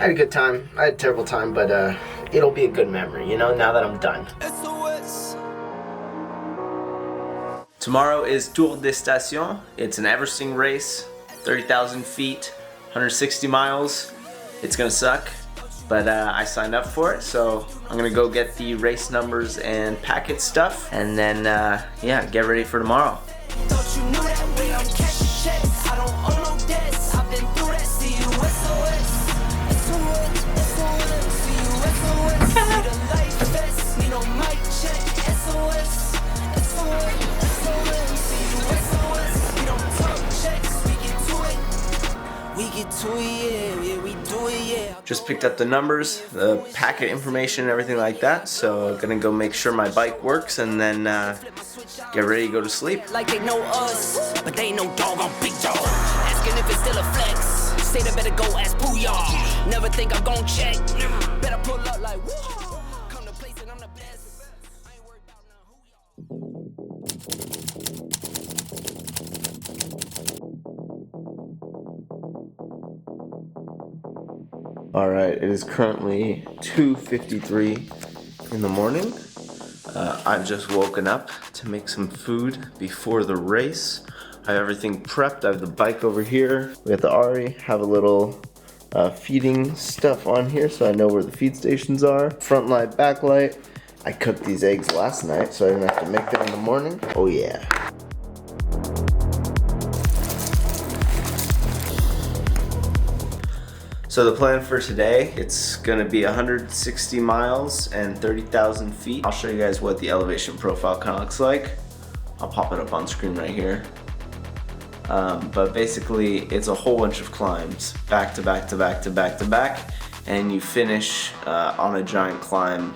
I had a good time. I had a terrible time, but it'll be a good memory, you know, now that I'm done. Tomorrow is Tour de Station. It's an everesting race, 30,000 feet, 160 miles. It's gonna suck, but I signed up for it, so I'm gonna go get the race numbers and packet stuff, and then yeah, get ready for tomorrow. Just picked up the numbers, the packet information, and everything like that. So gonna go make sure my bike works, and then get ready to go to sleep. Like they know us, but they know dog on big dog. Asking if it's still a flex. Say they better go ask Booyah. Never think I'm gon' check. Better pull up like woo. Come to place and I'm the best. I ain't worried about now who y'all. Alright, it is currently 2:53 in the morning. I've just woken up to make some food before the race. I have everything prepped. I have the bike over here. We got the Ari, have a little feeding stuff on here so I know where the feed stations are. Front light, back light. I cooked these eggs last night so I didn't have to make them in the morning. Oh yeah. So the plan for today, it's gonna be 160 miles and 30,000 feet. I'll show you guys what the elevation profile kind of looks like. I'll pop it up on screen right here. But basically, it's a whole bunch of climbs, back to back to back to back to back, and you finish on a giant climb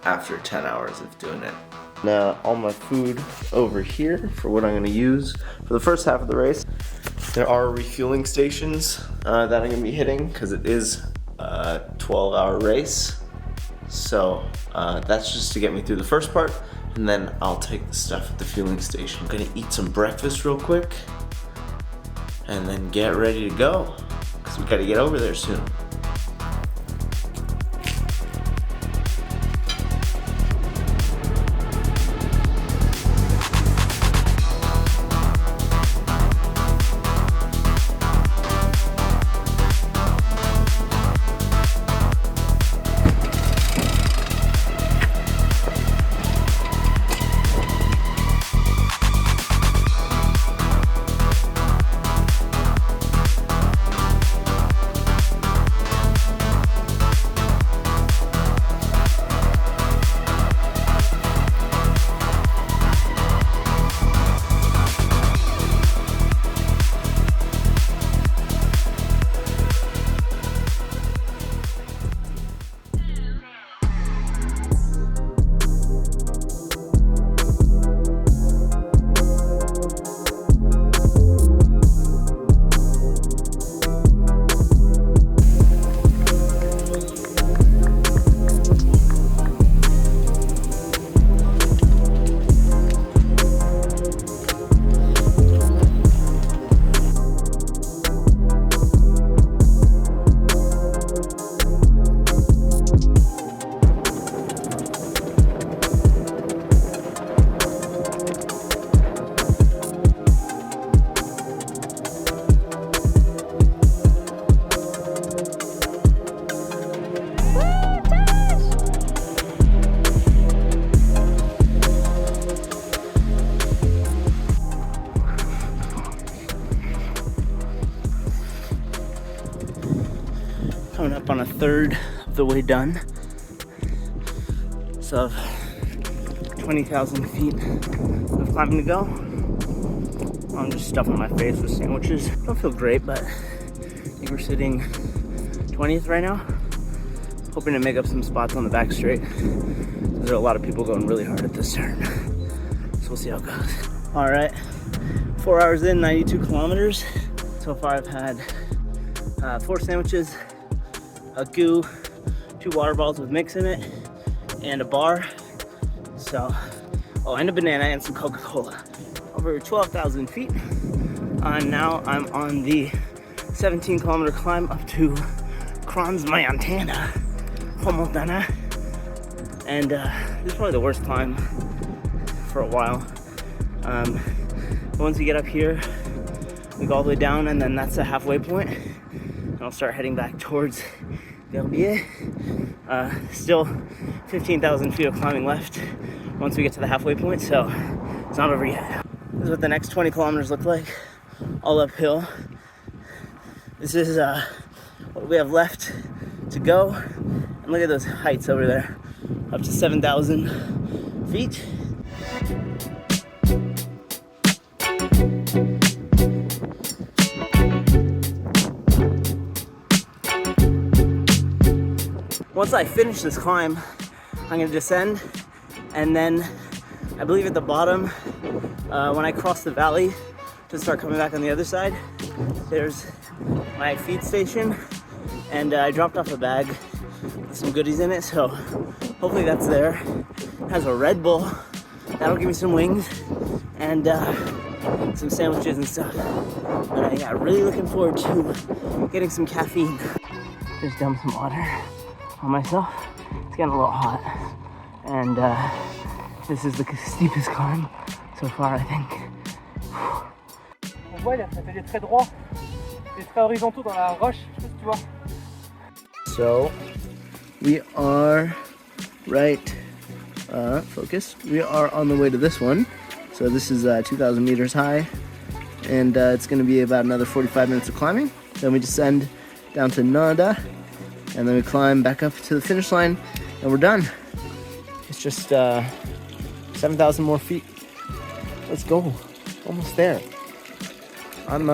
after 10 hours of doing it. Now, all my food over here for what I'm gonna use for the first half of the race. There are refueling stations that I'm gonna be hitting because it is a 12-hour race. So that's just to get me through the first part, and then I'll take the stuff at the fueling station. I'm gonna eat some breakfast real quick and then get ready to go because we gotta get over there soon. Coming up on a third of the way done. So 20,000 feet of climbing to go. I'm just stuffing my face with sandwiches. Don't feel great, but I think we're sitting 20th right now. Hoping to make up some spots on the back straight. There are a lot of people going really hard at this turn. So we'll see how it goes. All right, 4 hours in, 92 kilometers. So far I've had 4 sandwiches, a goo, 2 water bottles with mix in it, and a bar. So, oh, and a banana and some Coca-Cola. Over 12,000 feet. Now I'm on the 17-kilometer climb up to Montana. And this is probably the worst climb for a while. Once we get up here, we go all the way down, and then that's the halfway point. And I'll start heading back towards Verbier. Still 15,000 feet of climbing left once we get to the halfway point, so it's not over yet. This is what the next 20 kilometers look like, all uphill. This is what we have left to go. And look at those heights over there, up to 7,000 feet. Once I finish this climb, I'm gonna descend, and then I believe at the bottom, when I cross the valley to start coming back on the other side, there's my feed station, and I dropped off a bag with some goodies in it, so hopefully that's there. It has a Red Bull, that'll give me some wings, and some sandwiches and stuff. But yeah, really looking forward to getting some caffeine. Just dump some water on myself. It's getting a little hot, and this is the steepest climb so far, I think. On voit, il y a des traits droits, des traits horizontaux dans la roche, je sais pas si tu vois. So, we are right, focus. We are on the way to this one. So this is 2,000 meters high, and it's gonna be about another 45 minutes of climbing. Then we descend down to Nada, and then we climb back up to the finish line, and we're done. It's just 7,000 more feet. Let's go. Almost there. I'm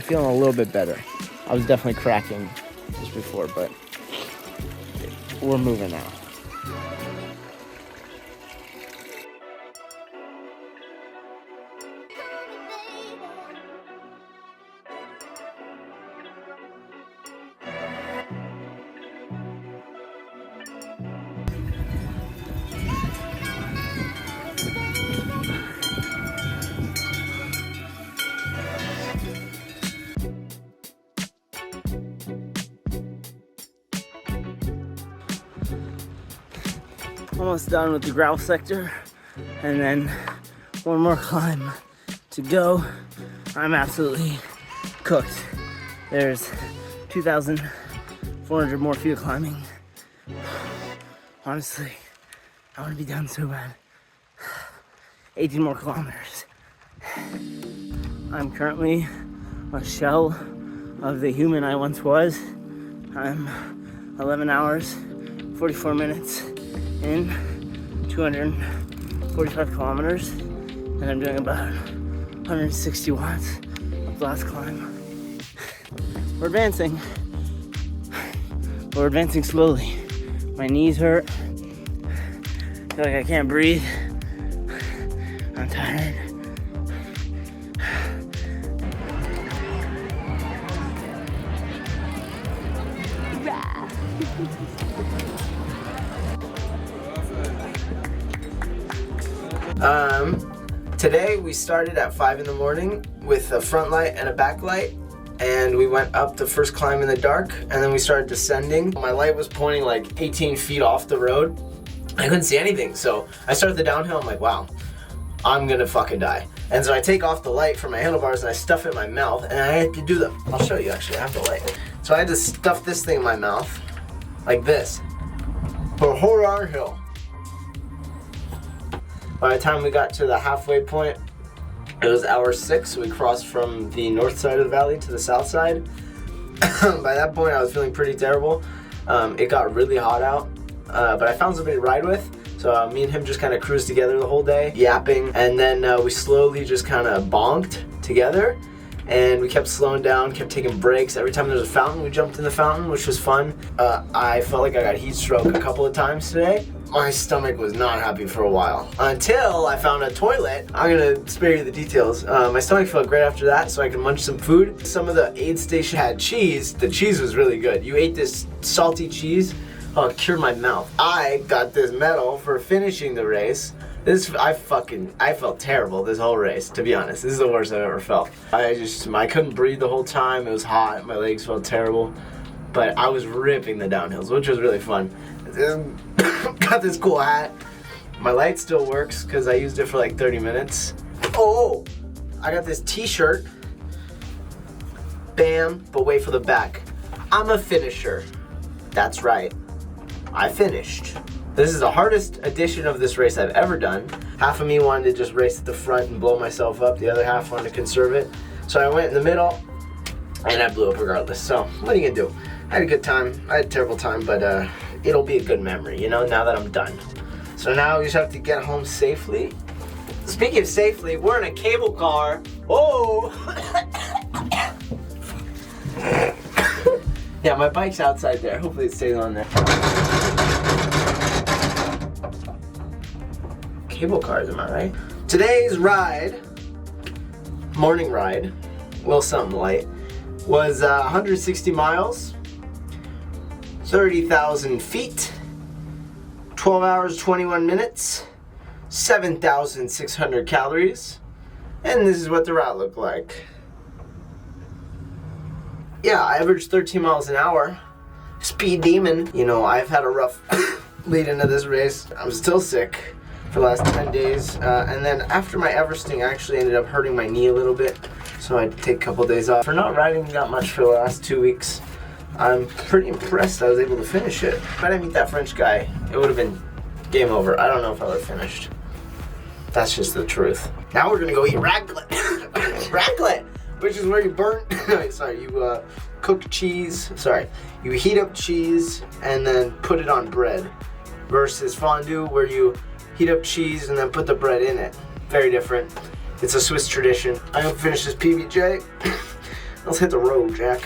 feeling a little bit better. I was definitely cracking just before, but we're moving now. Almost done with the gravel sector, and then one more climb to go. I'm absolutely cooked. There's 2,400 more feet of climbing. Honestly, I want to be done so bad. 18 more kilometers. I'm currently a shell of the human I once was. I'm 11 hours, 44 minutes in, 245 kilometers, and I'm doing about 160 watts of last climb. We're advancing. We're advancing slowly. My knees hurt. I feel like I can't breathe. I'm tired. Today we started at 5 in the morning with a front light and a back light, and we went up the first climb in the dark, and then we started descending. My light was pointing like 18 feet off the road. I couldn't see anything, so I started the downhill. I'm like, wow, I'm gonna fucking die. And so I take off the light from my handlebars and I stuff it in my mouth, and I had to do I'll show you actually, I have the light. So I had to stuff this thing in my mouth, like this, for a whole downhill. By the time we got to the halfway point, it was hour 6, so we crossed from the north side of the valley to the south side. By that point, I was feeling pretty terrible. It got really hot out, but I found somebody to ride with, so me and him just kind of cruised together the whole day, yapping, and then we slowly just kind of bonked together, and we kept slowing down, kept taking breaks. Every time there was a fountain, we jumped in the fountain, which was fun. I felt like I got heat stroke a couple of times today. My stomach was not happy for a while until I found a toilet. I'm gonna spare you the details. My stomach felt great after that, so I could munch some food. Some of the aid station had cheese. The cheese was really good. You ate this salty cheese, oh, it cured my mouth. I got this medal for finishing the race I felt terrible this whole race, to be honest. This is the worst I've ever felt. I couldn't breathe the whole time. It was hot. My legs felt terrible. But I was ripping the downhills, which was really fun. Got this cool hat. My light still works because I used it for like 30 minutes. Oh, I got this t-shirt. Bam, but wait for the back. I'm a finisher. That's right. I finished. This is the hardest edition of this race I've ever done. Half of me wanted to just race at the front and blow myself up. The other half wanted to conserve it. So I went in the middle and I blew up regardless. So what are you gonna do? I had a good time. I had a terrible time, but it'll be a good memory, you know, now that I'm done. So now we just have to get home safely. Speaking of safely, we're in a cable car. Oh! Yeah, my bike's outside there. Hopefully it stays on there. Cable cars, am I right? Today's ride, morning ride, well, something light, was 160 miles, 30,000 feet, 12 hours, 21 minutes, 7,600 calories, and this is what the route looked like. Yeah, I averaged 13 miles an hour. Speed demon. You know, I've had a rough lead into this race. I'm still sick for the last 10 days. And then after my everesting, I actually ended up hurting my knee a little bit. So I had to take a couple days off. For not riding that much for the last 2 weeks, I'm pretty impressed I was able to finish it. If I didn't meet that French guy, it would have been game over. I don't know if I would have finished. That's just the truth. Now we're gonna go eat raclette. Raclette! Which is where you you cook cheese, you heat up cheese and then put it on bread, versus fondue where you heat up cheese and then put the bread in it. Very different. It's a Swiss tradition. I'm gonna finish this PBJ. Let's hit the road, Jack.